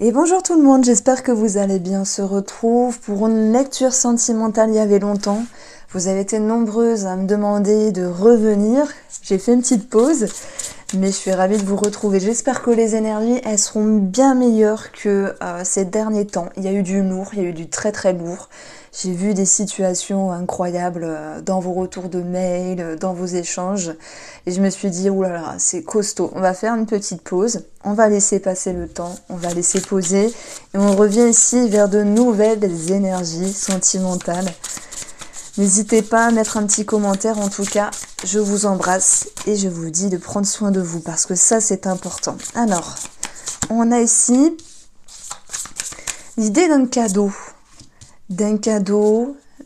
Et bonjour tout le monde, j'espère que vous allez bien. On se retrouve pour une lecture sentimentale il y avait longtemps. Vous avez été nombreuses à me demander de revenir. J'ai fait une petite pause, mais je suis ravie de vous retrouver. J'espère que les énergies, elles seront bien meilleures que ces derniers temps. Il y a eu du lourd, il y a eu du très très lourd. J'ai vu des situations incroyables dans vos retours de mails, dans vos échanges. Et je me suis dit, oulala, c'est costaud. On va faire une petite pause. On va laisser passer le temps. On va laisser poser. Et on revient ici vers de nouvelles énergies sentimentales. N'hésitez pas à mettre un petit commentaire. En tout cas, je vous embrasse et je vous dis de prendre soin de vous parce que ça, c'est important. Alors, on a ici l'idée d'un cadeau.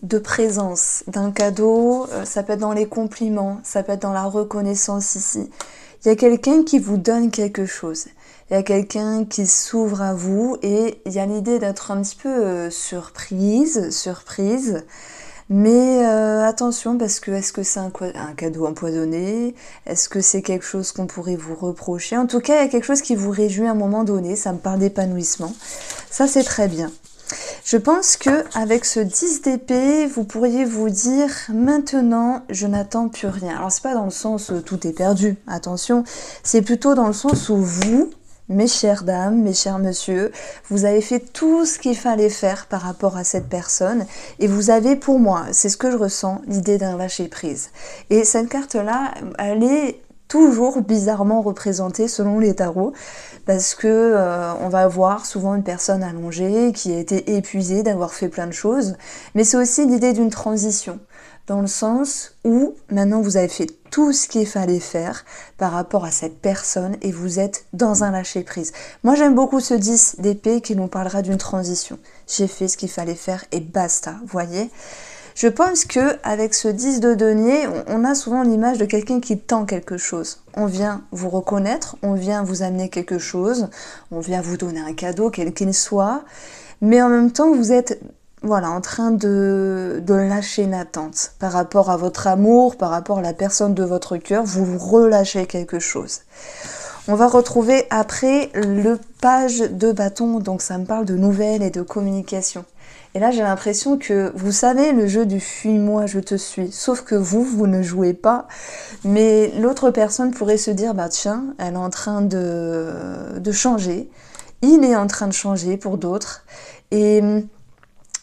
De présence, d'un cadeau, ça peut être dans les compliments, ça peut être dans la reconnaissance ici. Il y a quelqu'un qui vous donne quelque chose, il y a quelqu'un qui s'ouvre à vous et il y a l'idée d'être un petit peu surprise, mais attention parce que est-ce que c'est un cadeau empoisonné? Est-ce que c'est quelque chose qu'on pourrait vous reprocher? En tout cas, il y a quelque chose qui vous réjouit à un moment donné, ça me parle d'épanouissement. Ça, c'est très bien. Je pense que avec ce 10 d'épée, vous pourriez vous dire maintenant je n'attends plus rien. Alors c'est pas dans le sens où tout est perdu, attention, c'est plutôt dans le sens où vous, mes chères dames, mes chers messieurs, vous avez fait tout ce qu'il fallait faire par rapport à cette personne et vous avez pour moi, c'est ce que je ressens, l'idée d'un lâcher prise. Et cette carte-là, elle est toujours bizarrement représentée selon les tarots parce que on va voir souvent une personne allongée qui a été épuisée d'avoir fait plein de choses, mais c'est aussi l'idée d'une transition dans le sens où maintenant vous avez fait tout ce qu'il fallait faire par rapport à cette personne et vous êtes dans un lâcher prise. Moi j'aime beaucoup ce 10 d'épée qui nous parlera d'une transition. J'ai fait ce qu'il fallait faire et basta, voyez. Je pense que avec ce 10 de denier, on a souvent l'image de quelqu'un qui tend quelque chose. On vient vous reconnaître, on vient vous amener quelque chose, on vient vous donner un cadeau, quel qu'il soit, mais en même temps vous êtes en train de lâcher une attente par rapport à votre amour, par rapport à la personne de votre cœur, vous relâchez quelque chose. On va retrouver après le page de bâton, donc ça me parle de nouvelles et de communication. Et là, j'ai l'impression que, vous savez, le jeu du « fuis-moi, je te suis », sauf que vous ne jouez pas, mais l'autre personne pourrait se dire « bah tiens, elle est en train de changer, il est en train de changer pour d'autres », et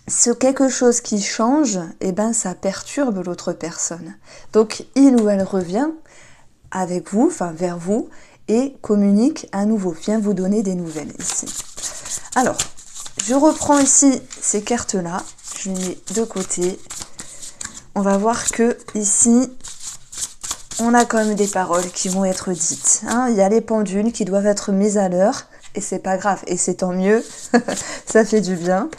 ce quelque chose qui change, eh ben, ça perturbe l'autre personne. Donc, il ou elle revient avec vous, enfin vers vous, et communique à nouveau, vient vous donner des nouvelles ici. Alors, je reprends ici ces cartes-là, je les mets de côté. On va voir que ici, on a quand même des paroles qui vont être dites. Hein. Il y a les pendules qui doivent être mises à l'heure, et c'est pas grave, et c'est tant mieux, ça fait du bien.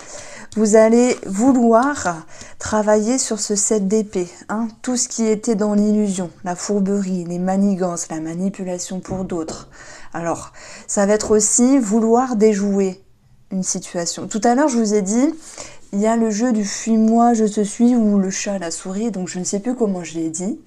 Vous allez vouloir travailler sur ce 7 d'épée, hein, tout ce qui était dans l'illusion, la fourberie, les manigances, la manipulation pour d'autres. Alors, ça va être aussi vouloir déjouer une situation. Tout à l'heure, je vous ai dit, il y a le jeu du « fuis-moi, je te suis » ou le chat, la souris, donc je ne sais plus comment je l'ai dit.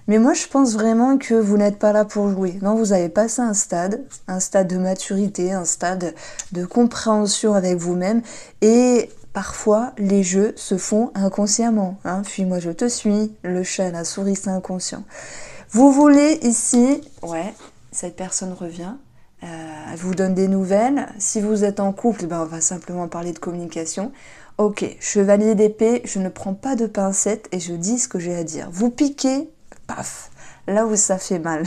Mais moi, je pense vraiment que vous n'êtes pas là pour jouer. Non, vous avez passé un stade de maturité, un stade de compréhension avec vous-même. Et parfois, les jeux se font inconsciemment. Hein. Fuis-moi, je te suis, le chat, la souris, c'est inconscient. Vous voulez ici, cette personne revient. Elle vous donne des nouvelles. Si vous êtes en couple, on va simplement parler de communication. Ok, chevalier d'épée, je ne prends pas de pincettes et je dis ce que j'ai à dire. Vous piquez, paf, là où ça fait mal.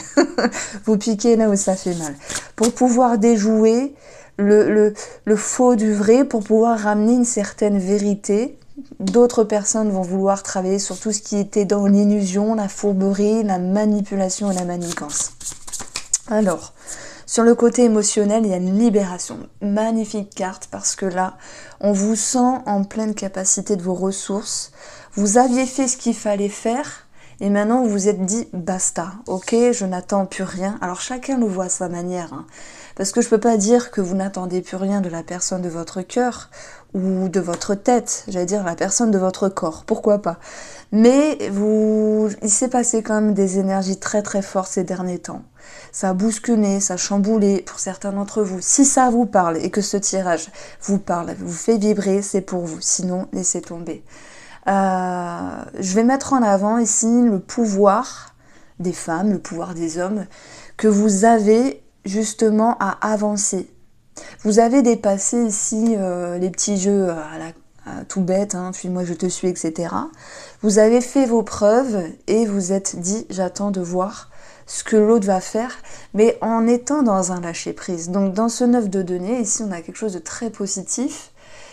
Vous piquez là où ça fait mal. Pour pouvoir déjouer le faux du vrai, pour pouvoir ramener une certaine vérité, d'autres personnes vont vouloir travailler sur tout ce qui était dans l'illusion, la fourberie, la manipulation et la manigance. Alors, sur le côté émotionnel, il y a une libération. Magnifique carte parce que là, on vous sent en pleine capacité de vos ressources. Vous aviez fait ce qu'il fallait faire et maintenant vous vous êtes dit basta, ok, je n'attends plus rien. Alors chacun le voit à sa manière. Hein. Parce que je peux pas dire que vous n'attendez plus rien de la personne de votre cœur ou de votre tête, j'allais dire la personne de votre corps, pourquoi pas. Mais il s'est passé quand même des énergies très très fortes ces derniers temps. Ça a bousculé, ça a chamboulé pour certains d'entre vous. Si ça vous parle et que ce tirage vous parle, vous fait vibrer, c'est pour vous. Sinon, laissez tomber. Je vais mettre en avant ici le pouvoir des femmes, le pouvoir des hommes, que vous avez justement à avancer. Vous avez dépassé ici les petits jeux tout bête, hein, puis moi je te suis, etc. Vous avez fait vos preuves et vous êtes dit, j'attends de voir ce que l'autre va faire, mais en étant dans un lâcher-prise. Donc dans ce 9 de denier, ici on a quelque chose de très positif,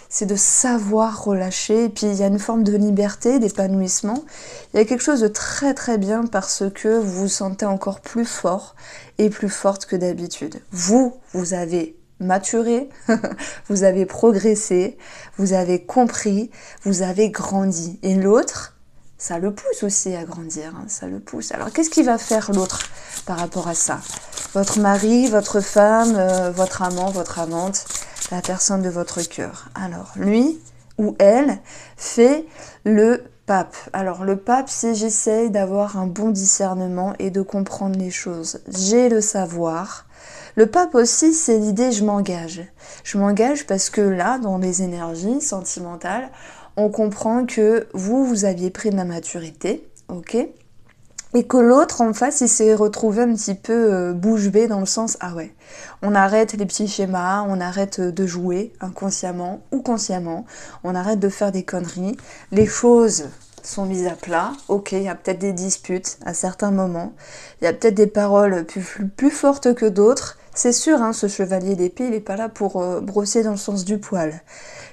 c'est de savoir relâcher, et puis il y a une forme de liberté, d'épanouissement. Il y a quelque chose de très très bien parce que vous vous sentez encore plus fort et plus forte que d'habitude. Vous avez maturé, vous avez progressé, vous avez compris, vous avez grandi. Et l'autre, ça le pousse aussi à grandir, hein, ça le pousse. Alors qu'est-ce qu'il va faire l'autre par rapport à ça? Votre mari, votre femme, votre amant, votre amante, la personne de votre cœur. Alors lui ou elle fait le pape. Alors le pape, si j'essaye d'avoir un bon discernement et de comprendre les choses, j'ai le savoir. Le pape aussi, c'est l'idée je m'engage. Je m'engage parce que là, dans les énergies sentimentales, on comprend que vous aviez pris de la maturité, ok? Et que l'autre en face, il s'est retrouvé un petit peu bouche bée dans le sens, ah ouais, on arrête les petits schémas, on arrête de jouer inconsciemment ou consciemment, on arrête de faire des conneries, les choses sont mises à plat, ok, il y a peut-être des disputes à certains moments, il y a peut-être des paroles plus fortes que d'autres, c'est sûr, hein, ce chevalier d'épée, il n'est pas là pour brosser dans le sens du poil.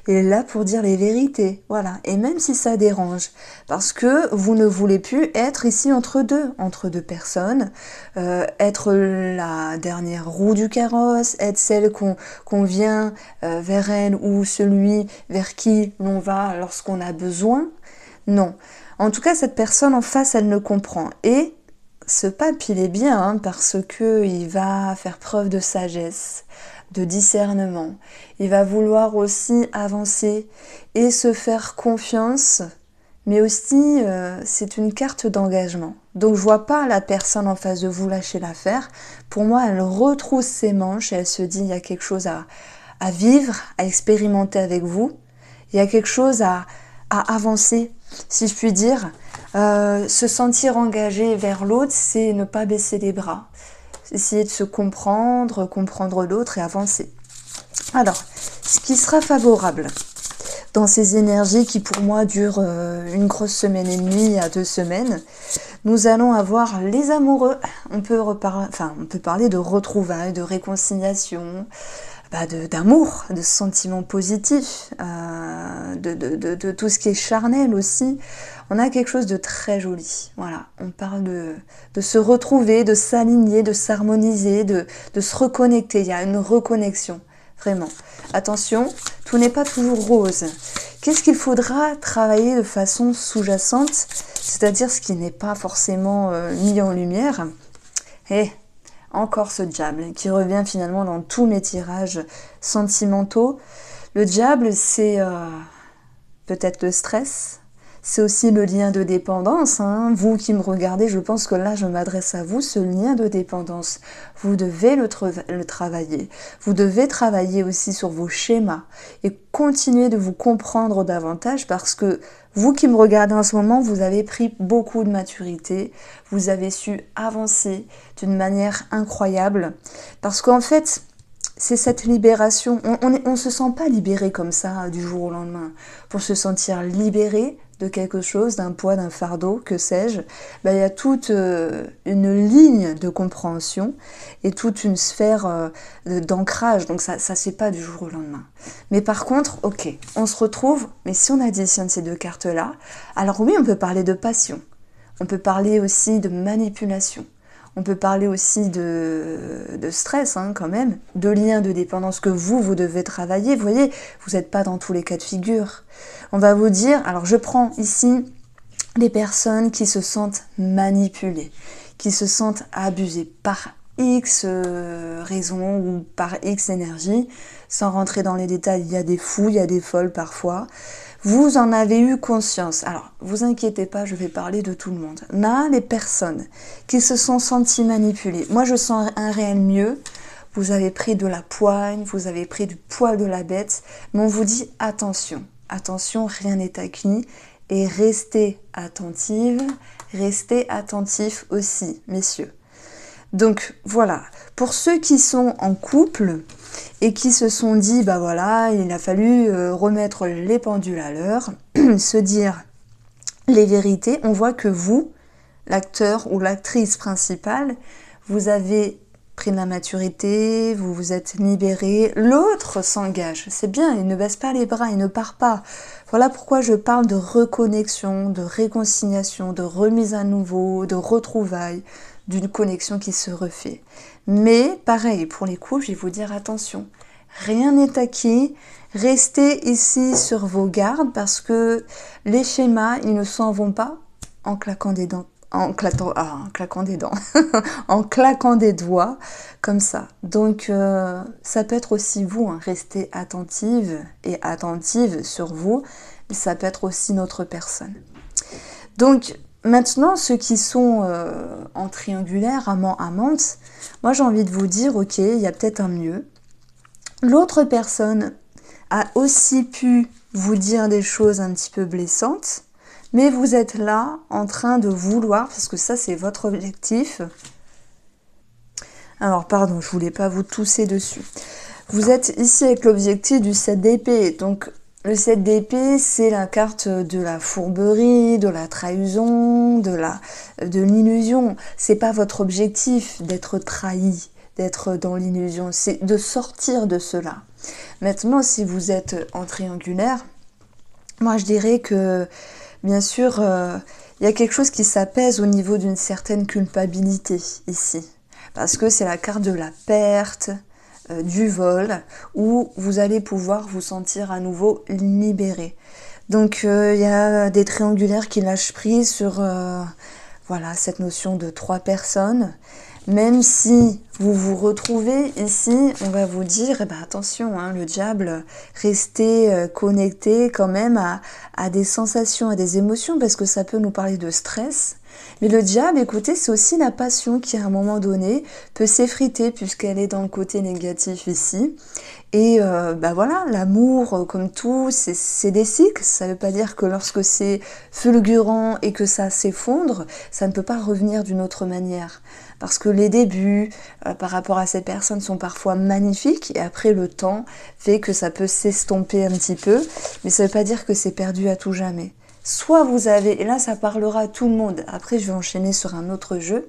Il est là pour dire les vérités, voilà. Et même si ça dérange, parce que vous ne voulez plus être ici entre deux personnes, être la dernière roue du carrosse, être celle qu'on vient vers elle ou celui vers qui l'on va lorsqu'on a besoin. Non. En tout cas, cette personne en face, elle le comprend. Et ce pape, il est bien, hein, parce que il va faire preuve de sagesse, de discernement. Il va vouloir aussi avancer et se faire confiance, mais aussi c'est une carte d'engagement. Donc je vois pas la personne en face de vous lâcher l'affaire. Pour moi, elle retrousse ses manches et elle se dit il y a quelque chose à vivre, à expérimenter avec vous. Il y a quelque chose à avancer, si je puis dire. Se sentir engagé vers l'autre, c'est ne pas baisser les bras. Essayer de se comprendre l'autre et avancer. Alors, ce qui sera favorable dans ces énergies qui pour moi durent une grosse semaine et demie à 2 semaines, nous allons avoir les amoureux. On peut parler de retrouvailles, de réconciliation, d'amour, de sentiments positifs, de tout ce qui est charnel aussi. On a quelque chose de très joli. Voilà, on parle de se retrouver, de s'aligner, de s'harmoniser, de se reconnecter. Il y a une reconnexion, vraiment. Attention, tout n'est pas toujours rose. Qu'est-ce qu'il faudra travailler de façon sous-jacente, c'est-à-dire ce qui n'est pas forcément mis en lumière? Encore ce diable qui revient finalement dans tous mes tirages sentimentaux. Le diable, c'est peut-être le stress, c'est aussi le lien de dépendance. Hein. Vous qui me regardez, je pense que là, je m'adresse à vous, ce lien de dépendance. Vous devez le travailler. Vous devez travailler aussi sur vos schémas et continuer de vous comprendre davantage parce que vous qui me regardez en ce moment, vous avez pris beaucoup de maturité, vous avez su avancer d'une manière incroyable parce qu'en fait, c'est cette libération. On ne se sent pas libéré comme ça du jour au lendemain. Pour se sentir libéré de quelque chose, d'un poids, d'un fardeau, que sais-je, il y a toute une ligne de compréhension et toute une sphère d'ancrage. Donc ça se fait pas du jour au lendemain. Mais par contre, ok, on se retrouve, mais si on additionne ces deux cartes-là, alors oui, on peut parler de passion. On peut parler aussi de manipulation. On peut parler aussi de stress, hein, quand même, de liens de dépendance que vous devez travailler. Vous voyez, vous n'êtes pas dans tous les cas de figure. On va vous dire, alors je prends ici les personnes qui se sentent manipulées, qui se sentent abusées par X raisons ou par X énergie. Sans rentrer dans les détails, il y a des fous, il y a des folles parfois. Vous en avez eu conscience. Alors, vous inquiétez pas, je vais parler de tout le monde. Là, les personnes qui se sont senties manipulées. Moi, je sens un réel mieux. Vous avez pris de la poigne, vous avez pris du poil de la bête. Mais on vous dit attention. Attention, rien n'est acquis. Et restez attentive, restez attentifs aussi, messieurs. Donc voilà, pour ceux qui sont en couple et qui se sont dit, bah voilà, il a fallu remettre les pendules à l'heure, se dire les vérités, on voit que vous, l'acteur ou l'actrice principale, vous avez pris de la maturité, vous vous êtes libéré, l'autre s'engage, c'est bien, il ne baisse pas les bras, il ne part pas. Voilà pourquoi je parle de reconnexion, de réconciliation, de remise à nouveau, de retrouvailles, d'une connexion qui se refait. Mais pareil, pour les couples, je vais vous dire attention, rien n'est acquis, restez ici sur vos gardes parce que les schémas, ils ne s'en vont pas en claquant des dents. En claquant des dents, en claquant des doigts, comme ça. Donc, ça peut être aussi vous, hein, restez attentive et attentive sur vous, mais ça peut être aussi notre personne. Donc, maintenant, ceux qui sont en triangulaire, amant-amante, moi j'ai envie de vous dire, ok, il y a peut-être un mieux. L'autre personne a aussi pu vous dire des choses un petit peu blessantes, mais vous êtes là en train de vouloir, parce que ça c'est votre objectif. Alors pardon, je voulais pas vous tousser dessus. Vous êtes ici avec l'objectif du 7 d'épée, donc le 7 d'épée, c'est la carte de la fourberie, de la trahison, de l'illusion. C'est pas votre objectif d'être trahi, d'être dans l'illusion, c'est de sortir de cela. Maintenant, si vous êtes en triangulaire, moi je dirais que, bien sûr, il y a quelque chose qui s'apaise au niveau d'une certaine culpabilité ici. Parce que c'est la carte de la perte, du vol, où vous allez pouvoir vous sentir à nouveau libéré. Donc il y a des triangulaires qui lâchent prise sur voilà, cette notion de 3 personnes. Même si vous vous retrouvez ici, on va vous dire, eh ben attention, hein, le diable, restez connecté quand même à des sensations, à des émotions, parce que ça peut nous parler de stress. Mais le diable, écoutez, c'est aussi la passion qui, à un moment donné, peut s'effriter puisqu'elle est dans le côté négatif ici. Et bah voilà, l'amour, comme tout, c'est des cycles. Ça ne veut pas dire que lorsque c'est fulgurant et que ça s'effondre, ça ne peut pas revenir d'une autre manière. Parce que les débuts, par rapport à cette personne, sont parfois magnifiques. Et après, le temps fait que ça peut s'estomper un petit peu. Mais ça ne veut pas dire que c'est perdu à tout jamais. Soit vous avez, et là ça parlera à tout le monde, après je vais enchaîner sur un autre jeu.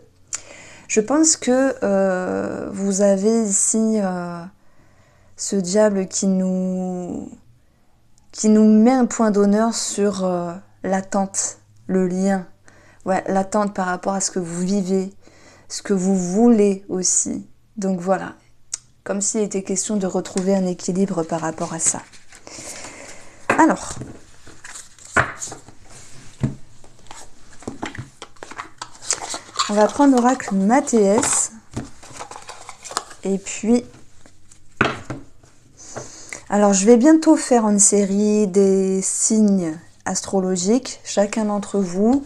Je pense que vous avez ici ce diable qui nous met un point d'honneur sur l'attente, le lien. Ouais, l'attente par rapport à ce que vous vivez, ce que vous voulez aussi. Donc voilà, comme s'il était question de retrouver un équilibre par rapport à ça. Alors, on va prendre l'oracle Mathéès. Et puis, alors je vais bientôt faire une série des signes astrologiques, chacun d'entre vous,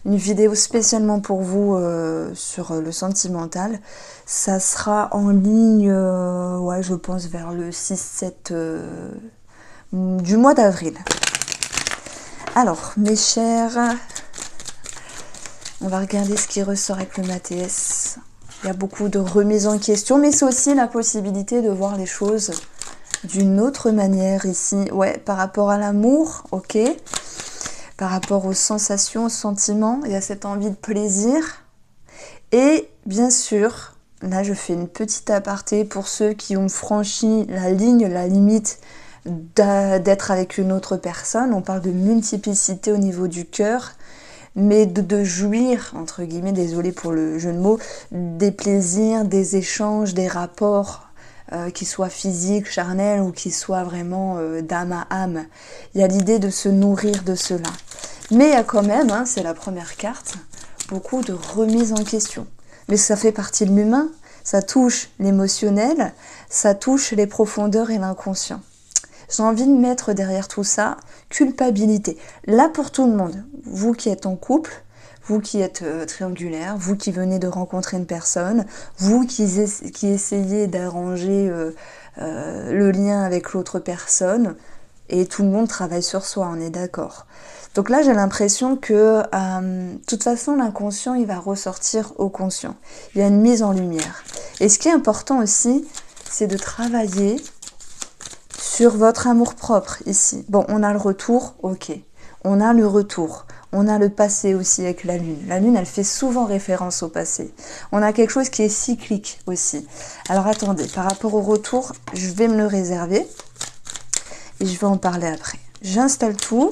une vidéo spécialement pour vous sur le sentimental. Ça sera en ligne, ouais, je pense vers le 6-7 du mois d'avril. Alors, mes chers, on va regarder ce qui ressort avec le Mathéès. Il y a beaucoup de remises en question, mais c'est aussi la possibilité de voir les choses d'une autre manière ici. Ouais, par rapport à l'amour, ok. Par rapport aux sensations, aux sentiments, il y a cette envie de plaisir. Et bien sûr, là je fais une petite aparté pour ceux qui ont franchi la ligne, la limite d'être avec une autre personne. On parle de multiplicité au niveau du cœur, mais de jouir, entre guillemets, désolé pour le jeu de mots, des plaisirs, des échanges, des rapports, qui soient physiques, charnels ou qui soient vraiment d'âme à âme. Il y a l'idée de se nourrir de cela. Mais il y a quand même, hein, c'est la première carte, beaucoup de remises en question. Mais ça fait partie de l'humain, ça touche l'émotionnel, ça touche les profondeurs et l'inconscient. J'ai envie de mettre derrière tout ça culpabilité. Là pour tout le monde, vous qui êtes en couple, vous qui êtes triangulaire, vous qui venez de rencontrer une personne, vous qui essayez d'arranger le lien avec l'autre personne, et tout le monde travaille sur soi, on est d'accord. Donc là, j'ai l'impression que, de toute façon, l'inconscient, il va ressortir au conscient. Il y a une mise en lumière. Et ce qui est important aussi, c'est de travailler sur votre amour-propre ici. Bon, on a le retour, ok. On a le retour. On a le passé aussi avec la Lune. La Lune, elle fait souvent référence au passé. On a quelque chose qui est cyclique aussi. Alors attendez, par rapport au retour, je vais me le réserver. Et je vais en parler après. J'installe tout.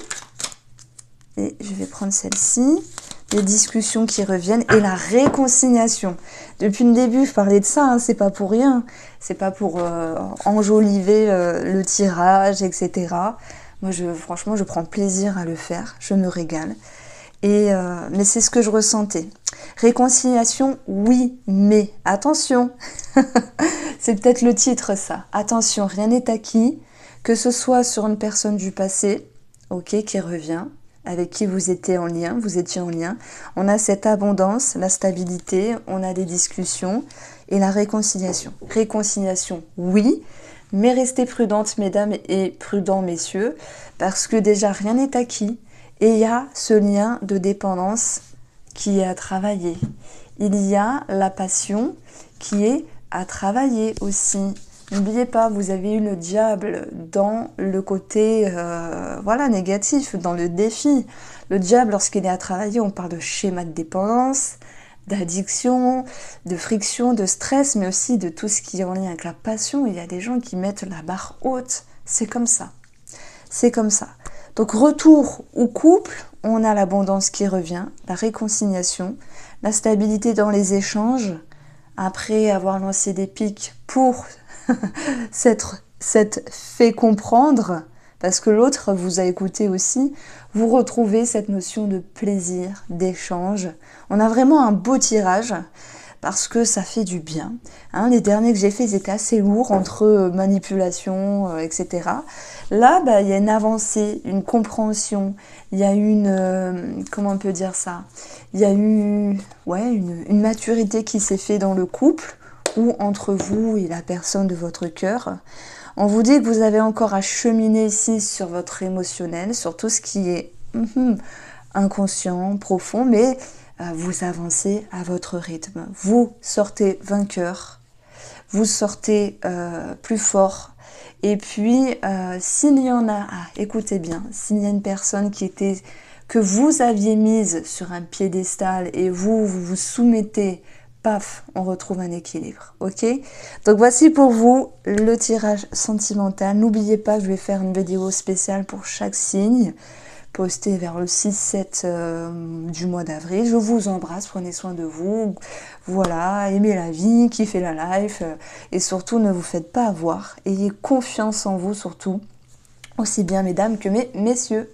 Et je vais prendre celle-ci. Les discussions qui reviennent et la réconciliation. Depuis le début, je parlais de ça, hein, c'est pas pour rien. C'est pas pour enjoliver le tirage, etc. Moi, franchement, je prends plaisir à le faire. Je me régale. Mais c'est ce que je ressentais. Réconciliation, oui, mais attention. C'est peut-être le titre, ça. Attention, rien n'est acquis. Que ce soit sur une personne du passé, ok, qui revient, avec qui vous étiez en lien, on a cette abondance, la stabilité, on a des discussions et la réconciliation. Réconciliation, oui, mais restez prudentes, mesdames, et prudents, messieurs, parce que déjà rien n'est acquis et il y a ce lien de dépendance qui est à travailler. Il y a la passion qui est à travailler aussi. N'oubliez pas, vous avez eu le diable dans le côté négatif, dans le défi. Le diable, lorsqu'il est à travailler, on parle de schéma de dépendance, d'addiction, de friction, de stress, mais aussi de tout ce qui est en lien avec la passion. Il y a des gens qui mettent la barre haute. C'est comme ça. C'est comme ça. Donc, retour au couple, on a l'abondance qui revient, la réconciliation, la stabilité dans les échanges, après avoir lancé des pics pour s'être fait comprendre, parce que l'autre vous a écouté aussi, vous retrouvez cette notion de plaisir, d'échange. On a vraiment un beau tirage, parce que ça fait du bien. Hein, les derniers que j'ai faits, ils étaient assez lourds, entre manipulation, etc. Là, il y a une avancée, une compréhension, il y a une... comment on peut dire ça? Il y a eu une maturité qui s'est faite dans le couple, ou entre vous et la personne de votre cœur. On vous dit que vous avez encore à cheminer ici sur votre émotionnel, sur tout ce qui est inconscient, profond, mais vous avancez à votre rythme. Vous sortez vainqueur, vous sortez plus fort. Et puis, s'il y en a, écoutez bien, s'il y a une personne que vous aviez mise sur un piédestal et vous vous soumettez, paf, on retrouve un équilibre, ok? Donc voici pour vous le tirage sentimental. N'oubliez pas, je vais faire une vidéo spéciale pour chaque signe, postée vers le 6-7 du mois d'avril. Je vous embrasse, prenez soin de vous. Voilà, aimez la vie, kiffez la life, et surtout ne vous faites pas avoir. Ayez confiance en vous surtout, aussi bien mesdames que messieurs.